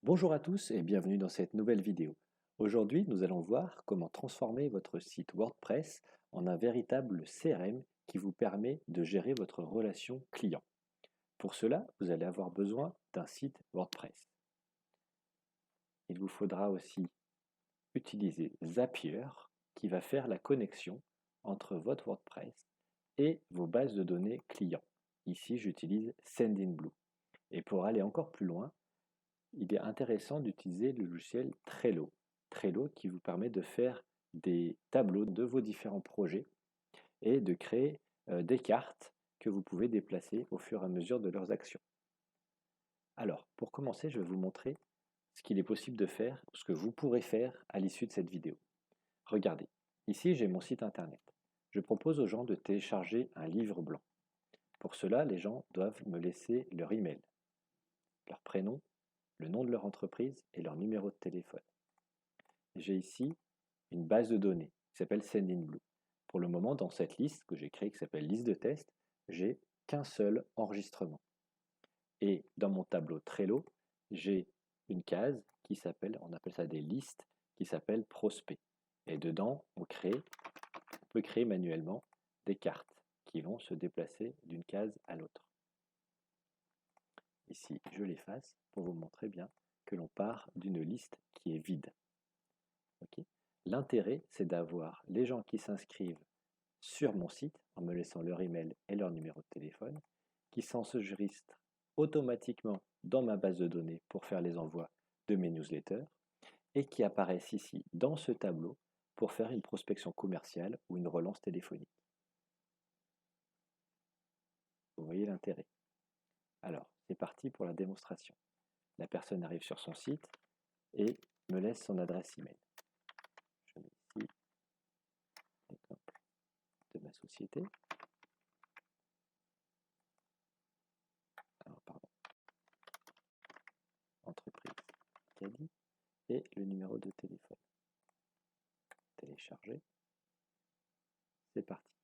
Bonjour à tous et bienvenue dans cette nouvelle vidéo. Aujourd'hui, nous allons voir comment transformer votre site WordPress en un véritable CRM qui vous permet de gérer votre relation client. Pour cela, vous allez avoir besoin d'un site WordPress. Il vous faudra aussi utiliser Zapier qui va faire la connexion entre votre WordPress et vos bases de données clients. Ici, j'utilise Sendinblue. Et pour aller encore plus loin, il est intéressant d'utiliser le logiciel Trello. Trello qui vous permet de faire des tableaux de vos différents projets et de créer des cartes que vous pouvez déplacer au fur et à mesure de leurs actions. Alors, pour commencer, je vais vous montrer ce qu'il est possible de faire, ce que vous pourrez faire à l'issue de cette vidéo. Regardez, ici j'ai mon site internet. Je propose aux gens de télécharger un livre blanc. Pour cela, les gens doivent me laisser leur email, leur prénom, le nom de leur entreprise et leur numéro de téléphone. J'ai ici une base de données qui s'appelle Sendinblue. Pour le moment, dans cette liste que j'ai créée qui s'appelle liste de test, j'ai qu'un seul enregistrement. Et dans mon tableau Trello, j'ai une case qui s'appelle, on appelle ça des listes, qui s'appelle prospect. Et dedans, on peut créer manuellement des cartes qui vont se déplacer d'une case à l'autre. Ici, je l'efface pour vous montrer bien que l'on part d'une liste qui est vide. Okay. L'intérêt, c'est d'avoir les gens qui s'inscrivent sur mon site en me laissant leur email et leur numéro de téléphone, qui s'enregistrent automatiquement dans ma base de données pour faire les envois de mes newsletters et qui apparaissent ici dans ce tableau pour faire une prospection commerciale ou une relance téléphonique. Vous voyez l'intérêt. Alors, c'est parti pour la démonstration. La personne arrive sur son site et me laisse son adresse email. Je mets ici l'exemple de ma société. Alors, pardon, entreprise Caddy et le numéro de téléphone. Télécharger. C'est parti.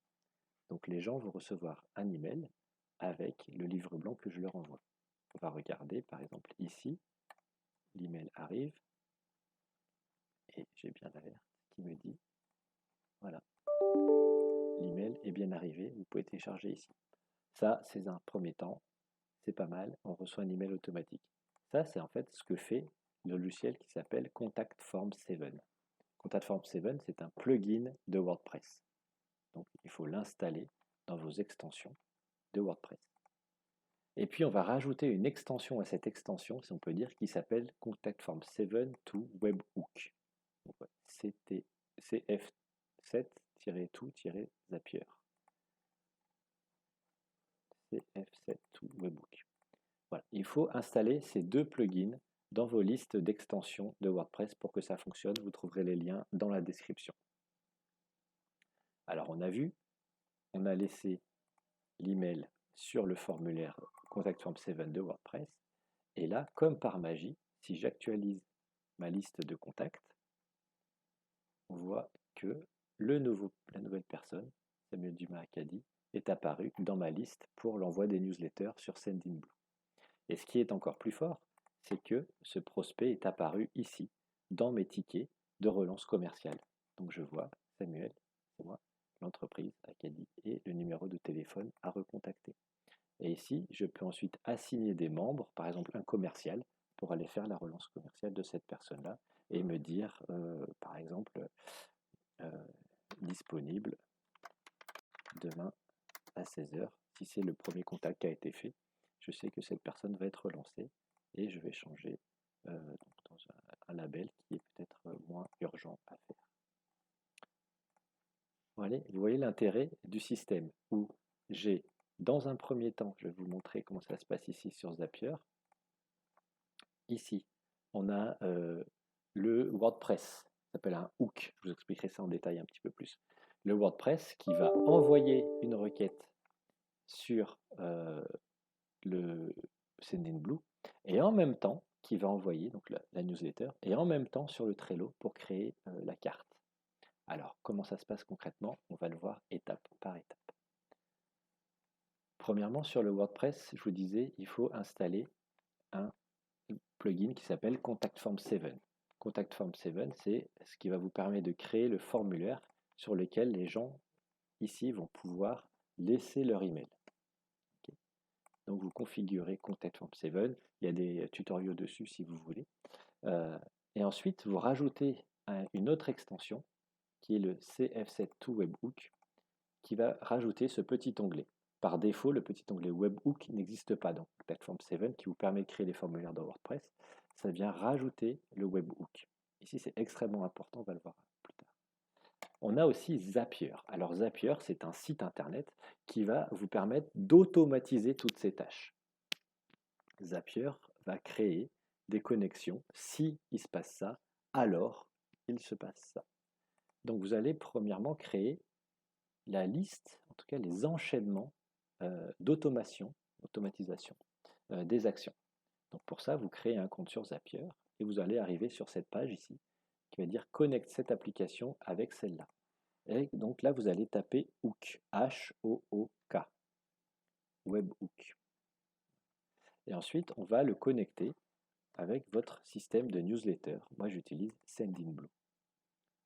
Donc les gens vont recevoir un email avec le livre blanc que je leur envoie. On va regarder par exemple ici, l'email arrive et j'ai bien l'alerte qui me dit voilà, l'email est bien arrivé, vous pouvez télécharger ici. Ça, c'est un premier temps, c'est pas mal, on reçoit un email automatique. Ça, c'est en fait ce que fait le logiciel qui s'appelle Contact Form 7. Contact Form 7, c'est un plugin de WordPress. Donc, il faut l'installer dans vos extensions de WordPress. Et puis, on va rajouter une extension à cette extension, si on peut dire, qui s'appelle Contact Form 7 to Webhook. Donc, CF7-to-Zapier. CF7 to Webhook. Voilà. Il faut installer ces deux plugins dans vos listes d'extensions de WordPress pour que ça fonctionne. Vous trouverez les liens dans la description. Alors, on a vu, on a laissé l'email sur le formulaire Contact Form 7 de WordPress. Et là, comme par magie, si j'actualise ma liste de contacts, on voit que la nouvelle personne, Samuel Dumas Acadi, est apparu dans ma liste pour l'envoi des newsletters sur Sendinblue. Et ce qui est encore plus fort, c'est que ce prospect est apparu ici, dans mes tickets de relance commerciale. Donc je vois Samuel, c'est moi, l'entreprise Acadi et le numéro de téléphone à recontacter. Et ici, je peux ensuite assigner des membres, par exemple un commercial, pour aller faire la relance commerciale de cette personne-là et me dire, par exemple, euh, disponible demain à 16 h. Si c'est le premier contact qui a été fait, je sais que cette personne va être relancée et je vais changer dans un label qui est peut-être moins urgent à faire. Voilà, vous voyez l'intérêt du système où j'ai, dans un premier temps, je vais vous montrer comment ça se passe ici sur Zapier. Ici, on a le WordPress, ça s'appelle un hook, je vous expliquerai ça en détail un petit peu plus. Le WordPress qui va envoyer une requête sur le Sendinblue et en même temps qui va envoyer donc la newsletter et en même temps sur le Trello pour créer la carte. Alors, comment ça se passe concrètement? On va le voir étape par étape. Premièrement, sur le WordPress, je vous disais, il faut installer un plugin qui s'appelle Contact Form 7. Contact Form 7, c'est ce qui va vous permettre de créer le formulaire sur lequel les gens ici vont pouvoir laisser leur email. Okay. Donc vous configurez Contact Form 7, il y a des tutoriels dessus si vous voulez. Et ensuite, vous rajoutez une autre extension qui est le CF7 Webhook qui va rajouter ce petit onglet. Par défaut, le petit onglet Webhook n'existe pas dans Platform 7 qui vous permet de créer les formulaires dans WordPress. Ça vient rajouter le Webhook. Ici, c'est extrêmement important, on va le voir plus tard. On a aussi Zapier. Alors Zapier, c'est un site internet qui va vous permettre d'automatiser toutes ces tâches. Zapier va créer des connexions. Si il se passe ça, alors il se passe ça. Donc vous allez premièrement créer la liste, en tout cas les enchaînements d'automatisation des actions. Donc pour ça, vous créez un compte sur Zapier et vous allez arriver sur cette page ici qui va dire connecte cette application avec celle-là. Et donc là, vous allez taper Hook, H-O-O-K, Webhook. Et ensuite, on va le connecter avec votre système de newsletter. Moi, j'utilise Sendinblue.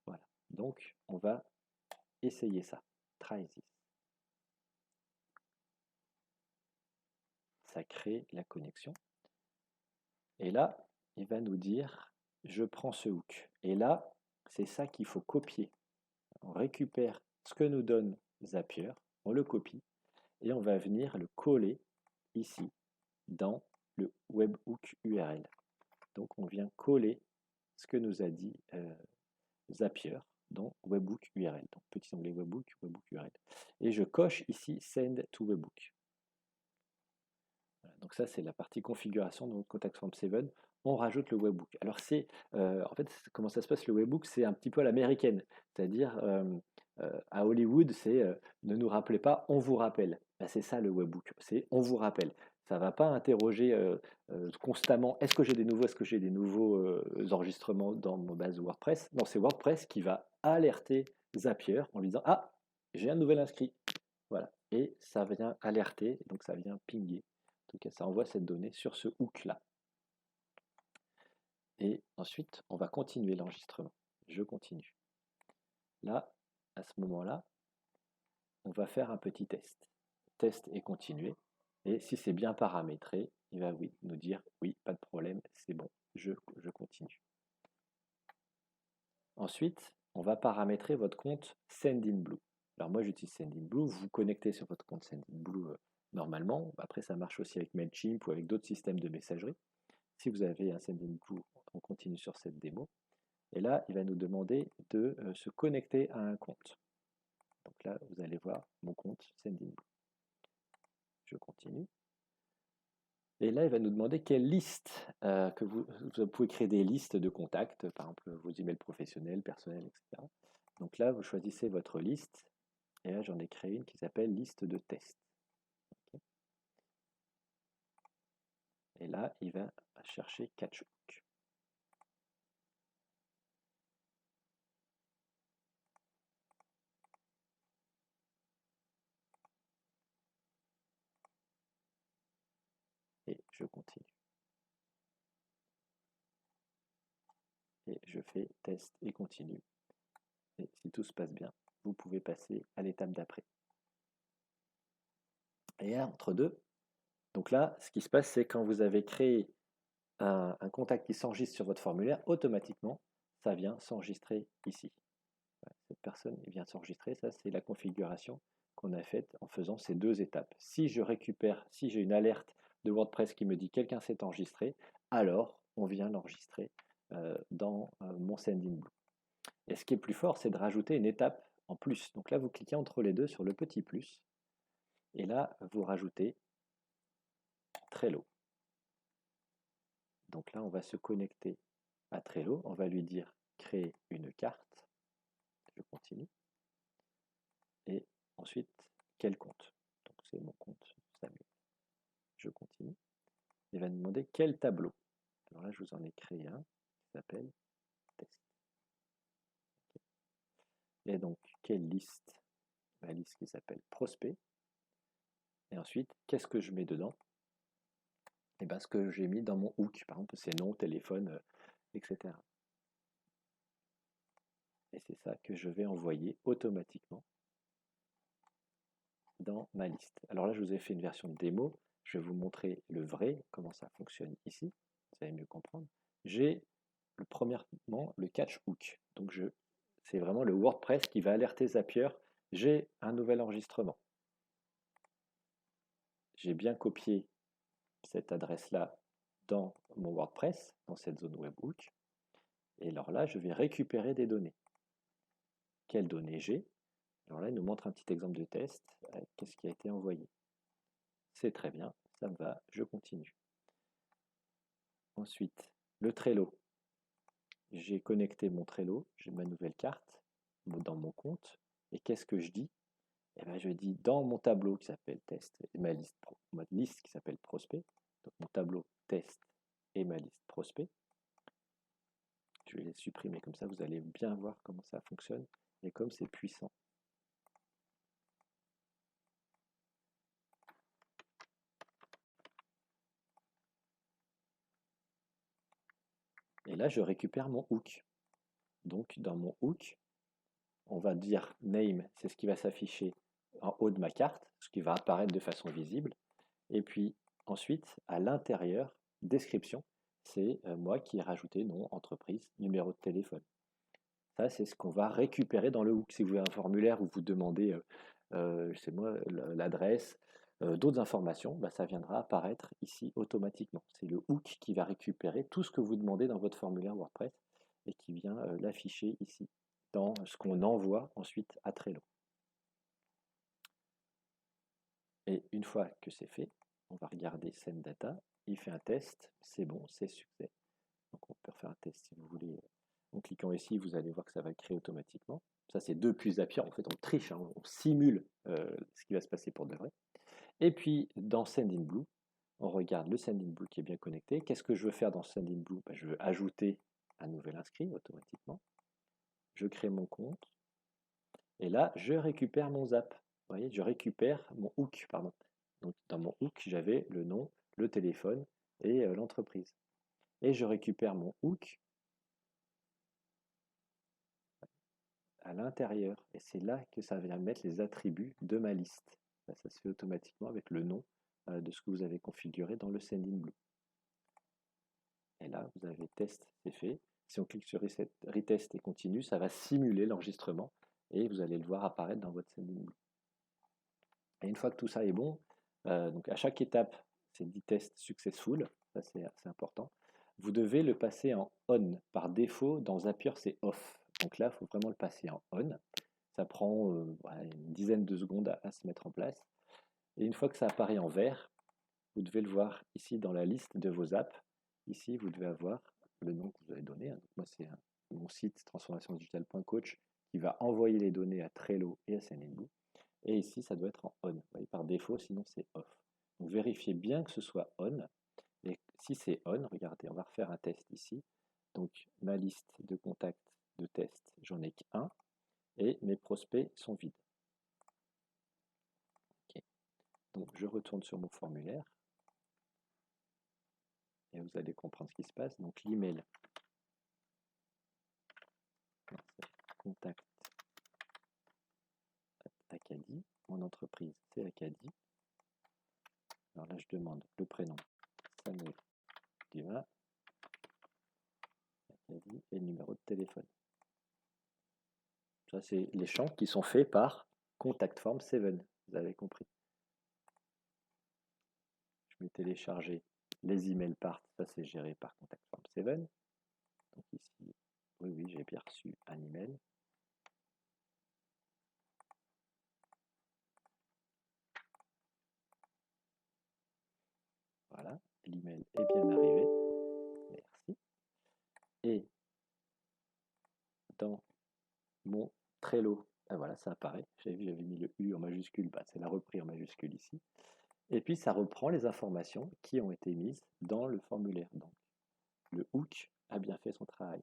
Voilà. Donc, on va essayer ça. Try this. Ça crée la connexion. Et là, il va nous dire, je prends ce hook. Et là, c'est ça qu'il faut copier. On récupère ce que nous donne Zapier, on le copie, et on va venir le coller ici, dans le webhook URL. Donc on vient coller ce que nous a dit Zapier dans webhook URL. Donc petit onglet webhook, webhook URL. Et je coche ici Send to Webhook. Voilà, donc ça c'est la partie configuration de Contact Form 7. On rajoute le webhook. Alors c'est, en fait, comment ça se passe le webhook? C'est un petit peu à l'américaine. C'est-à-dire, à Hollywood, c'est ne nous rappelez pas, on vous rappelle. Ben, c'est ça le webhook, c'est on vous rappelle. Ça ne va pas interroger constamment, est-ce que j'ai des nouveaux enregistrements dans ma base WordPress? Non, c'est WordPress qui va alerter Zapier en lui disant, ah, j'ai un nouvel inscrit. Voilà. Et ça vient alerter, donc ça vient pinguer. En tout cas, ça envoie cette donnée sur ce hook-là. Et ensuite, on va continuer l'enregistrement. Je continue. Là, à ce moment-là, on va faire un petit test. Test et continuer. Et si c'est bien paramétré, il va nous dire oui, pas de problème, c'est bon, je continue. Ensuite, on va paramétrer votre compte Sendinblue. Alors moi, j'utilise Sendinblue. Vous vous connectez sur votre compte Sendinblue normalement. Après, ça marche aussi avec Mailchimp ou avec d'autres systèmes de messagerie. Si vous avez un Sendinblue, on continue sur cette démo. Et là, il va nous demander de se connecter à un compte. Donc là, vous allez voir mon compte Sendinblue. Je continue. Et là, il va nous demander quelle liste, vous pouvez créer des listes de contacts, par exemple vos emails professionnels, personnels, etc. Donc là, vous choisissez votre liste. Et là, j'en ai créé une qui s'appelle liste de tests. Okay. Et là, il va chercher Catchhook. Et je continue. Et je fais test et continue. Et si tout se passe bien, vous pouvez passer à l'étape d'après. Et entre deux, donc là, ce qui se passe, c'est quand vous avez créé un contact qui s'enregistre sur votre formulaire, automatiquement, ça vient s'enregistrer ici. Cette personne vient s'enregistrer, ça c'est la configuration qu'on a faite en faisant ces deux étapes. Si je récupère, si j'ai une alerte de WordPress qui me dit quelqu'un s'est enregistré, alors on vient l'enregistrer dans mon Sendinblue. Et ce qui est plus fort, c'est de rajouter une étape en plus. Donc là, vous cliquez entre les deux sur le petit plus, et là, vous rajoutez Trello. Donc là, on va se connecter à Trello, on va lui dire créer une carte, je continue, et ensuite, quel compte? Donc c'est mon compte Samuel. Je continue. Il va nous demander quel tableau. Alors là, je vous en ai créé un qui s'appelle test. Et donc, quelle liste? La liste qui s'appelle prospect. Et ensuite, qu'est-ce que je mets dedans? et ben, ce que j'ai mis dans mon hook. Par exemple, c'est nom, téléphone, etc. Et c'est ça que je vais envoyer automatiquement dans ma liste. Alors là, je vous ai fait une version de démo. Je vais vous montrer le vrai, comment ça fonctionne ici. Vous allez mieux comprendre. J'ai premièrement le catch hook. Donc c'est vraiment le WordPress qui va alerter Zapier. J'ai un nouvel enregistrement. J'ai bien copié cette adresse-là dans mon WordPress, dans cette zone webhook. Et alors là, je vais récupérer des données. Quelles données j'ai? Alors là, il nous montre un petit exemple de test. Qu'est-ce qui a été envoyé? C'est très bien, ça me va, je continue. Ensuite, le Trello. J'ai connecté mon Trello, j'ai ma nouvelle carte dans mon compte. Et qu'est-ce que je dis? Eh bien, je dis dans mon tableau qui s'appelle test et ma liste qui s'appelle prospect. Donc mon tableau test et ma liste prospect. Je vais les supprimer comme ça, vous allez bien voir comment ça fonctionne et comme c'est puissant. Et là, je récupère mon hook. Donc dans mon hook, on va dire name, c'est ce qui va s'afficher en haut de ma carte, ce qui va apparaître de façon visible. Et puis ensuite, à l'intérieur, description, c'est moi qui ai rajouté nom, entreprise, numéro de téléphone. Ça, c'est ce qu'on va récupérer dans le hook. Si vous avez un formulaire où vous demandez, moi, l'adresse, d'autres informations, bah, ça viendra apparaître ici automatiquement. C'est le hook qui va récupérer tout ce que vous demandez dans votre formulaire WordPress et qui vient l'afficher ici, dans ce qu'on envoie ensuite à Trello. Et une fois que c'est fait, on va regarder Send Data, il fait un test, c'est bon, c'est succès. Donc on peut refaire un test si vous voulez. En cliquant ici, vous allez voir que ça va le créer automatiquement. Ça, c'est depuis Zapier. En fait, on triche, hein, on simule ce qui va se passer pour de vrai. Et puis, dans Sendinblue, on regarde le Sendinblue qui est bien connecté. Qu'est-ce que je veux faire dans Sendinblue? Je veux ajouter un nouvel inscrit automatiquement. Je crée mon compte. Et là, je récupère mon zap. Vous voyez, je récupère mon hook, pardon. Donc, dans mon hook, j'avais le nom, le téléphone et l'entreprise. Et je récupère mon hook à l'intérieur. Et c'est là que ça vient mettre les attributs de ma liste. Ça se fait automatiquement avec le nom de ce que vous avez configuré dans le Sendinblue. Et là, vous avez test, c'est fait. Si on clique sur retest et continue, ça va simuler l'enregistrement et vous allez le voir apparaître dans votre Sendinblue. Et une fois que tout ça est bon, donc à chaque étape, c'est dit test successful, ça c'est important. Vous devez le passer en on. Par défaut, dans Zapier, c'est off. Donc là, il faut vraiment le passer en on. Ça prend une dizaine de secondes à se mettre en place. Et une fois que ça apparaît en vert, vous devez le voir ici dans la liste de vos apps. Ici, vous devez avoir le nom que vous avez donné. Donc moi, c'est mon site transformationdigitale.coach qui va envoyer les données à Trello et à Sendinblue. Et ici, ça doit être en on. Vous voyez, par défaut, sinon c'est off. Donc vérifiez bien que ce soit on. Et si c'est on, regardez, on va refaire un test ici. Donc ma liste de contacts de test, j'en ai qu'un. Et mes prospects sont vides. Okay. Donc je retourne sur mon formulaire. Et vous allez comprendre ce qui se passe. Donc l'email, contact Acadie. Mon entreprise, c'est Acadie. Alors là, je demande le prénom, Samuel Dumas, Acadie, et le numéro de téléphone. Ça, c'est les champs qui sont faits par Contact Form 7. Vous avez compris. Je vais télécharger les emails part. Ça, c'est géré par Contact Form 7. Donc ici, oui, j'ai bien reçu un email. Voilà, l'email est bien arrivé. Merci. Et dans mon Trello, ben voilà, ça apparaît. J'avais mis le U en majuscule, bah, c'est la reprise en majuscule ici. Et puis ça reprend les informations qui ont été mises dans le formulaire. Donc le hook a bien fait son travail.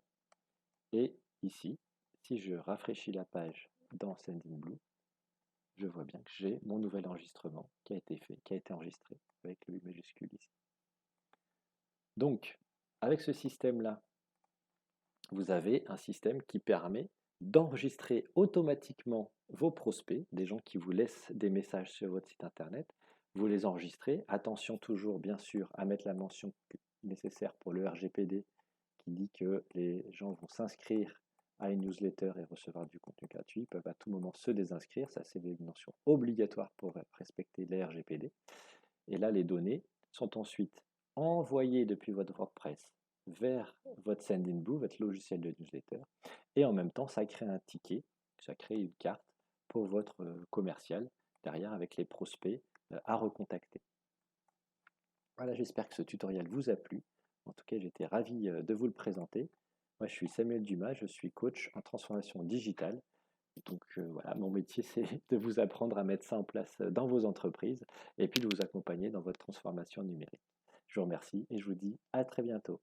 Et ici, si je rafraîchis la page dans Sendinblue, je vois bien que j'ai mon nouvel enregistrement qui a été fait, qui a été enregistré avec le U majuscule ici. Donc, avec ce système-là, vous avez un système qui permet d'enregistrer automatiquement vos prospects, des gens qui vous laissent des messages sur votre site internet. Vous les enregistrez. Attention toujours, bien sûr, à mettre la mention nécessaire pour le RGPD qui dit que les gens vont s'inscrire à une newsletter et recevoir du contenu gratuit. Ils peuvent à tout moment se désinscrire. Ça, c'est une mention obligatoire pour respecter les RGPD. Et là, les données sont ensuite envoyées depuis votre WordPress vers votre Sendinblue, votre logiciel de newsletter. Et en même temps, ça crée un ticket, ça crée une carte pour votre commercial derrière avec les prospects à recontacter. Voilà, j'espère que ce tutoriel vous a plu. En tout cas, j'étais ravi de vous le présenter. Moi, je suis Samuel Dumas, je suis coach en transformation digitale. Donc voilà, mon métier, c'est de vous apprendre à mettre ça en place dans vos entreprises et puis de vous accompagner dans votre transformation numérique. Je vous remercie et je vous dis à très bientôt.